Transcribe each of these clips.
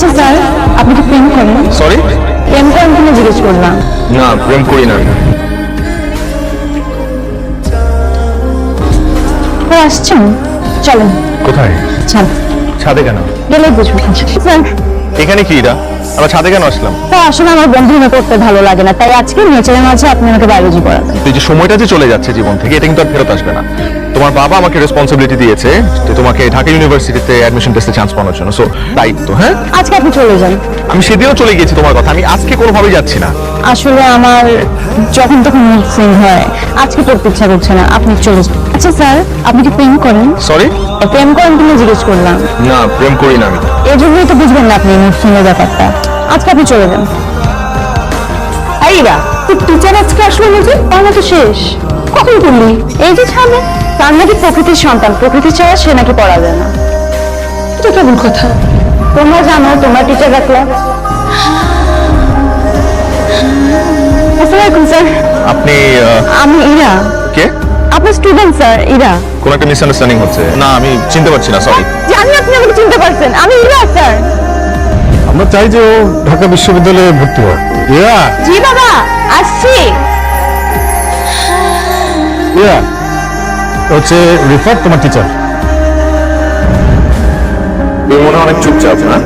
আচ্ছা স্যার, আপনি কি প্রেম করেন? সরি? প্রেম করেন কিনা জিজ্ঞেস করলাম। না, প্রেম করি না। আসছেন, চলেন। কোথায়? ছাদ। ছাদে কেন? গেলে বুঝবেন। স্যার, এখানে কি এটা? আবার ছাদে কেন আসলাম? স্যার আসলে আমার বন্ধু মনে করতে ভালো লাগে না, তাই আজকে নেচারের মাঝে আপনি আমাকে বায়োলজি পড়াবেন। তুই যে সময়টা যে চলে যাচ্ছে জীবন থেকে, এটা কিন্তু আর ফেরত আসবে না। তোমার বাবা আমাকে রেসপন্সিবিলিটি দিয়েছে যে তোমাকে ঢাকা ইউনিভার্সিটিতে অ্যাডমিশন টেস্টে চান্স পাওয়ার জন্য। সো দায়িত্ব। হ্যাঁ, আজকে আপনি চলে যান। আমি সেদিনও চলে গিয়েছি তোমার কথা, আমি আজকে কোনোভাবেই যাচ্ছি না। আসলে আমার যখন তখন মুড সুইং হয়, আজকে পড়তে ইচ্ছা করছে না, আপনি চলে যান। আচ্ছা স্যার, আপনি কি প্রেম করেন? সরি? প্রেম করেন কিনা জিজ্ঞেস করলাম। না, প্রেম করি না আমি। এই জন্যই তো বুঝবেন না আপনি মুড সুইং এর ব্যাপারটা। আজকে আপনি চলে যান। আইরা, তুই টিচার আজকে আসলো না যে? পড়া তো শেষ। কখন করলি? এই যে ছাড়ে। তার নাকি প্রকৃতির সন্তান, প্রকৃতি ছাড়া সে নাকি পড়া যায় না। এটা কেমন কথা? তোমরা জানো, তোমরা টিচার রাখলা। আসসালামাইকুম স্যার। আপনি আমি ইরা। কে? আপনার স্টুডেন্ট স্যার, ইরা। কোন একটা মিসআন্ডারস্ট্যান্ডিং হচ্ছে। না, আমি চিনতে পারছি না, সরি। জানি আপনি আমাকে চিনতে পারছেন, আমি ইরা স্যার। আমরা চাই যে ও ঢাকা বিশ্ববিদ্যালয়ে ভর্তি হয়। ইয়া, জি বাবা, আসছি। ইয়া হচ্ছে রিফাত, তোমার টিচার। তুই মনে হয় অনেক চুপচাপ না?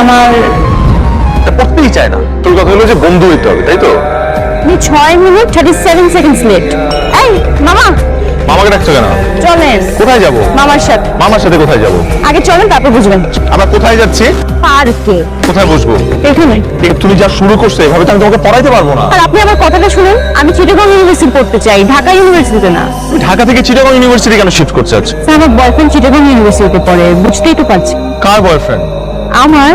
আমার পড়তেই চায় না। তোর কথা হলো যে বন্ধু হইতে হবে, তাই তো? 6 মিনিট 37 সেকেন্ডস লেট। এই মামা, মামাকে ডাকছো কেন? চলেন। কোথায় যাব? মামার সাথে। মামার সাথে কোথায় যাব? আগে চলেন, তারপর বুঝবেন। আমরা কোথায় যাচ্ছি? পার্কে। কোথায় বসবো? এখানে। তুমি যা শুরু করছো, এভাবে তো আমি তোমাকে পড়াইতে পারবো না। আর আপনি আমার কথাটা শুনুন, আমি চিটাগং ইউনিভার্সিটি পড়তে চাই, ঢাকা ইউনিভার্সিটিতে না। তুমি ঢাকা থেকে চিটাগং ইউনিভার্সিটি কেন শিফট করতে চাচ্ছ? স্যার, আমার বয়ফ্রেন্ড চিটাগং ইউনিভার্সিটিতে পড়ে, বুঝতেই তো পারছি। কার বয়ফ্রেন্ড? আমার।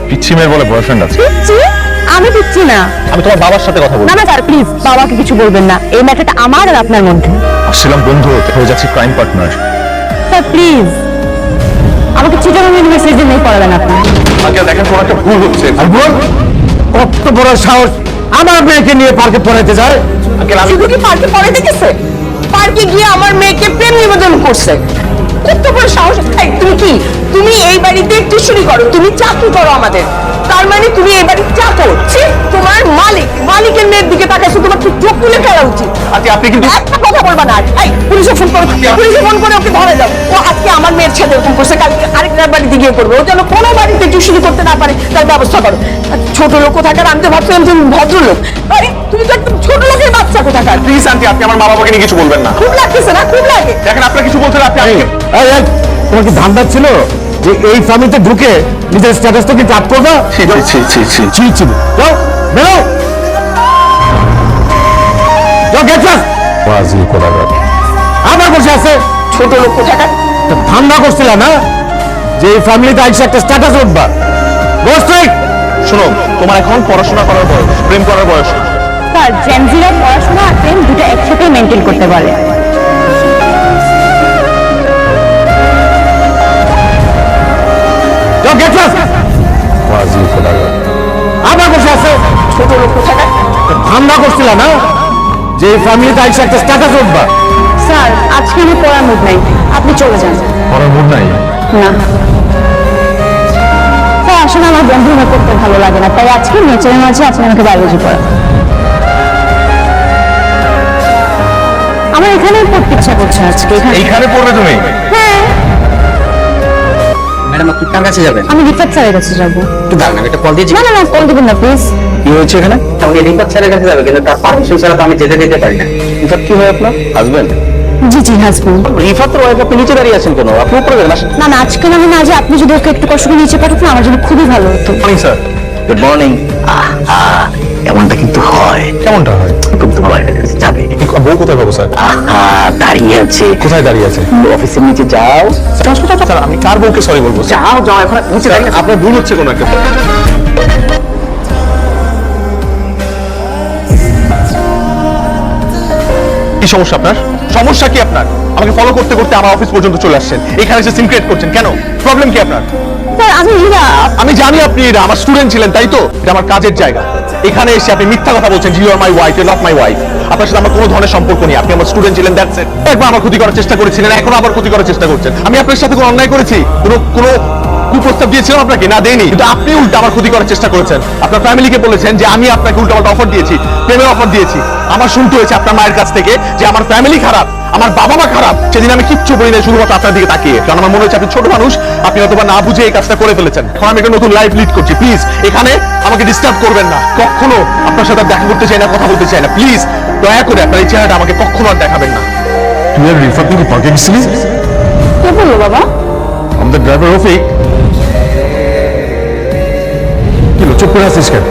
পিচ্ছি মেয়ের বলে বয়ফ্রেন্ড আছে? পিচ্ছি? আমি পিচ্ছি না। আমি তোমার বাবার সাথে কথা বলবো। না না স্যার, প্লিজ বাবাকে কিছু বলবেন না, এই ম্যাটারটা আমার আর আপনার মধ্যে। আসছিলাম বন্ধু হতে, হয়ে যাচ্ছি ক্রাইম পার্টনার। স্যার প্লিজ, আমাকে চিটাগং ইউনিভার্সিটিতে নিয়ে পড়াবেন আপনি। আগে দেখেন কোন একটা ভুল হচ্ছে। আর বল, কত বড় সাহস আমার মেয়েকে নিয়ে পার্কে পড়াইতে যায়। শুধু কি পার্কে পড়াইতে গেছে? পার্কে গিয়ে আমার মেয়েকে প্রেম নিবেদন করছে। কত বড় সাহস! এই, তুমি কি? তুমি এই বাড়িতে টিউশনি করো, তুমি চাকরি করো আমাদের। তার মানে তুমি এই বাড়ির চাকর। ছি, তোমার মালিকের মেয়ের দিকে তাকাইছো, তোমার কি চোখ তুলে ফেলা উচিত। আচ্ছা, আপনি কিন্তু একটা কথা বলবা না। এই, পুলিশে ফোন করো, পুলিশে ফোন করে ওকে ধরে দাও। ও আজকে আমার মেয়ের সাথে এরকম করছে, কালকে আরেকটার বাড়িতে গিয়ে করবে। ও যেন কোনো বাড়িতে টিউশনি করতে না পারে, তার ব্যবস্থা করো। আর ছোট লোক কোথাকার, আমি তো ভাবছিলাম তুমি ভদ্রলোক। আরে তুমি তো একদম ছোট লোকের বাচ্চা কোথাকার। প্লিজ আন্টি, আপনি আমার মা বাবাকে নিয়ে কিছু বলবেন না। খুব লাগতেছে না? খুব লাগে। দেখেন, আপনার কিছু বলতে আপনি এই, এই, এই, তোমার কি ধান্দা ছিল যে এই ফ্যামিলিতে ঢুকে নিজের স্ট্যাটাসটা কি চাপ করবা? ছি ছি ছি ছি। ছি ছি, যাও বেরো, যাও গেট লস্ট। ওয়াজিল কোলাগার আবার বসে আছে। ছোট লোক কোথাকার। ধান্দা করছিল না যে এই ফ্যামিলিতে আইসা একটা স্ট্যাটাস উঠবা। গোস্ট্রিক, শোনো, তোমার এখন পড়াশোনা করার বয়স, প্রেম করার বয়স। স্যার, জেনজিরা পড়াশোনা আর প্রেম দুটো একসাথে মেনটেন করতে পারে। যাও গেট লস্ট। ওয়াজিল কোলাগার আবার বসে আছে। ছোট লোক কোথাকার। ধান্দা করছিল না যে এই ফ্যামিলিতে আইসা একটা স্ট্যাটাস উঠবা। স্যার, আজকে আমি পড়ার মুড নাই, আপনি চলে যান। পড়ার মুড নাই? না স্যার, আসলে আমার বন্ধু মনে করতে ভালো লাগে না, তাই আজকে নেচারের মাঝে আপনি আমাকে বায়োলজি পড়াবেন। আমার এখানেই পড়তে ইচ্ছা করছে আজকে। এইখানে পড়বে তুমি? হ্যাঁ, ম্যাডাম আপনি কার কাছে যাবেন? আমি রিফাত স্যারের কাছে যাবো। একটু দাঁড়ান, আমি একটা কল দিয়েছি। না না না, কল দিবেন না প্লিজ। কি হয়েছে এখানে? আমি রিফাত স্যারের কাছে যাবে, কিন্তু তার পারমিশন ছাড়া তো আমি যেতে দিতে পারি না। রিফাত কি হয় আপনার হাজবেন্ড? জি জি, হাজবেন্ড। রিফাতের ওয়াইফ, আপনি নিচে দাঁড়িয়ে আছেন কেন? আপনি উপরে যাবেন। না না, আজকে আমি না যে আপনি যদি ওকে একটু কষ্ট করে নিচে পাঠাতেন, আমার জন্য খুবই ভালো হতো। Morning sir. Good morning. এমনটা কিন্তু হয়। কেমনটা হয়? তুমি তোমার ওয়াইফের কাছে যাবে। বউ কোথায় পাবো স্যার? দাঁড়িয়ে আছে। কোথায় দাঁড়িয়ে আছে? অফিসের নিচে যাও। স্যার, আমি কার বউকে সরি বলবো? যাও যাও, এখন নিচে দাঁড়িয়ে আপনার ভুল হচ্ছে কোনো একটা। কি সমস্যা আপনার? সমস্যা কি আপনার? আমাকে ফলো করতে করতে আমার অফিস পর্যন্ত চলে আসছেন, এখানে এসে সিম ক্রিয়েট করছেন কেন? প্রবলেম কি আপনার? স্যার, আমি ইরা। আমি জানি আপনি এটা আমার স্টুডেন্ট ছিলেন, তাই তো? এটা আমার কাজের জায়গা। এখানে এসে আপনি মিথ্যা কথা বলছেন, you are my wife, you not my wife. আপনার সাথে আমার কোনো ধরনের সম্পর্ক নেই, আপনি আমার স্টুডেন্ট ছিলেন, দ্যাটস ইট। একবার আমার ক্ষতি করার চেষ্টা করেছিলেন, এখন আবার ক্ষতি করার চেষ্টা করছেন। আমি আপনার সাথে কোনো অন্যায় করেছি, কোনো কুপ্রস্তাব দিয়েছিলাম আপনাকে? না, দেইনি। কিন্তু আপনি উল্টা আমার ক্ষতি করার চেষ্টা করেছেন। আপনার ফ্যামিলিকে বলেছেন যে আমি আপনাকে উল্টাপাল্টা অফার দিয়েছি, প্রেমের অফার দিয়েছি। আমার শুনতে হয়েছে আপনার মায়ের কাছ থেকে যে আমার ফ্যামিলি খারাপ, আমার বাবা মা খারাপ। সেদিন আমি কিচ্ছু বলি না, শুধুমাত্র আপনার দিকে তাকিয়ে, কারণ আমার মনে হচ্ছে আপনি ছোট মানুষ, আপনি হয়তো না বুঝে এই কাজটা করে ফেলেছেন। এখন আমি একটা নতুন লাইফ লিড করছি, প্লিজ এখানে আমাকে ডিস্টার্ব করবেন না। কখনো আপনার সাথে আর দেখা করতে চাই না, কথা বলতে চাই না, প্লিজ দয়া করে আপনার এই চেহারাটা আমাকে কখনো আর দেখাবেন না। তুই আর রিফাত নাকি পার্কে গেছিলি? কে বললো বাবা? আমাদের ড্রাইভার রফিক। কি হলো, চুপ করে আছিস কেন?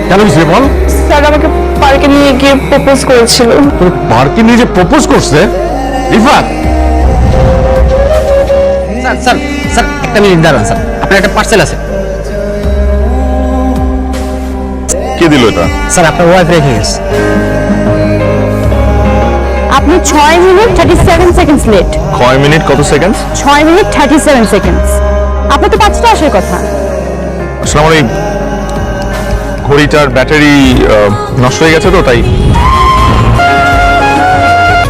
কেন গেছিলি বল? স্যার আমাকে পার্কে নিয়ে গিয়ে প্রপোজ করেছিল। তোর পার্কে নিয়ে যে প্রপোজ করছে রিফাত? স্যার স্যার স্যার একটা মিনিট দাঁড়ান স্যার, আপনার একটা পার্সেল আছে। কে দিল এটা? স্যার আপনার ওয়াইফ রেখে গেছে। আপনি 6 মিনিট 37 সেকেন্ডস লেট। 6 মিনিট কত সেকেন্ড? 6 minute 37 seconds. আপনার তো 5টা আসার কথা। আসলে আমার এই ঘড়িটার ব্যাটারি নষ্ট হয়ে গেছে তো তাই।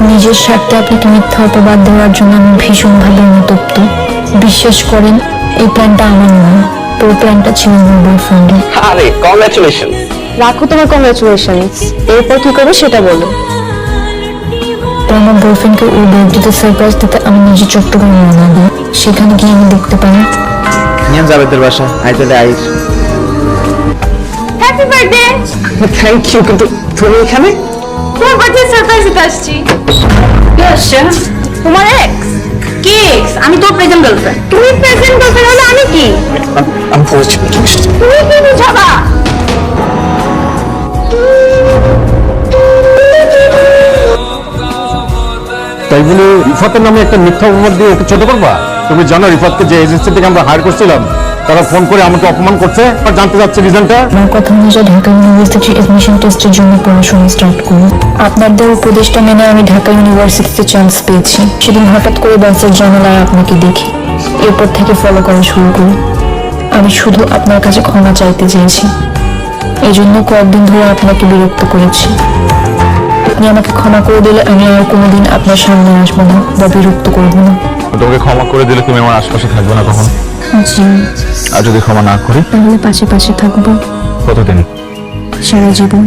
নিজের স্বার্থে আপনাকে মিথ্যা অপবাদ দেওয়ার জন্য আমি ভীষণভাবে অনুতপ্ত। বিশ্বাস করেন, এই প্ল্যানটা আমার নয়, তোর প্ল্যানটা ছিল আমার বয়ফ্রেন্ডের। আরে কংগ্রাচুলেশন। রাখো তোমার কংগ্রেচুলেশনস। এরপর কি করবে সেটা বলো। তো আমার বয়ফ্রেন্ডকে ওর বার্থডেতে সারপ্রাইজ দিতে আমি নিজে চট্টগ্রামে রওনা দিই। সেখানে গিয়ে আমি দেখতে পাই নিয়ে যাবেদের বাসা, আই তাহলে আইস। Happy birthday. থ্যাংক ইউ, কিন্তু তুমি এখানে? তোমার বার্থডে সারপ্রাইজ দিতে আসছি। কে আসছে? তোমার এক্স। কি এক্স? আমি তোর প্রেজেন্ট গার্লফ্রেন্ড। তুমি প্রেজেন্ট গার্লফ্রেন্ড হলে আমি কি? আমি বলছি তুমি কি বুঝাবা? তাই বলে রিফাতের নামে একটা মিথ্যা অপবাদ দিয়ে ওকে ছোট করবা? তুমি জানো রিফাতকে যে এজেন্সি থেকে আমরা হায়ার করছিলাম, তারা ফোন করে আমাকে অপমান করছে আর জানতে চাচ্ছে রিজনটা। আমার কথা অনুযায়ী ঢাকা ইউনিভার্সিটির এডমিশন টেস্টের জন্য পড়াশোনা স্টার্ট করি। আপনার দেওয়া উপদেশটা মেনে আমি ঢাকা ইউনিভার্সিটিতে চান্স পেয়েছি। সেদিন হঠাৎ করে বাসের জানালায় আপনাকে দেখি, এরপর থেকে ফলো করা শুরু করি। আমি শুধু আপনার কাছে ক্ষমা চাইতে চেয়েছি, এই জন্য কয়েকদিন ধরে আপনাকে বিরক্ত করেছি। আপনি আমাকে ক্ষমা করে দিলে আমি আর কোনোদিন আপনার সামনে আসবো না বা বিরক্ত করবো না। তোমাকে ক্ষমা করে দিলে তুমি আমার আশপাশে থাকবে না তখন? জি, আর যদি ক্ষমা না করি? তাহলে পাশে পাশে থাকবো কতদিন? সারা জীবন।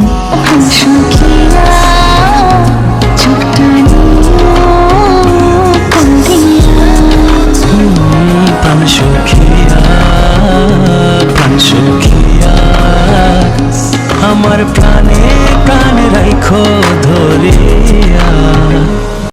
আমার প্রাণে প্রাণে রাখো ধরে।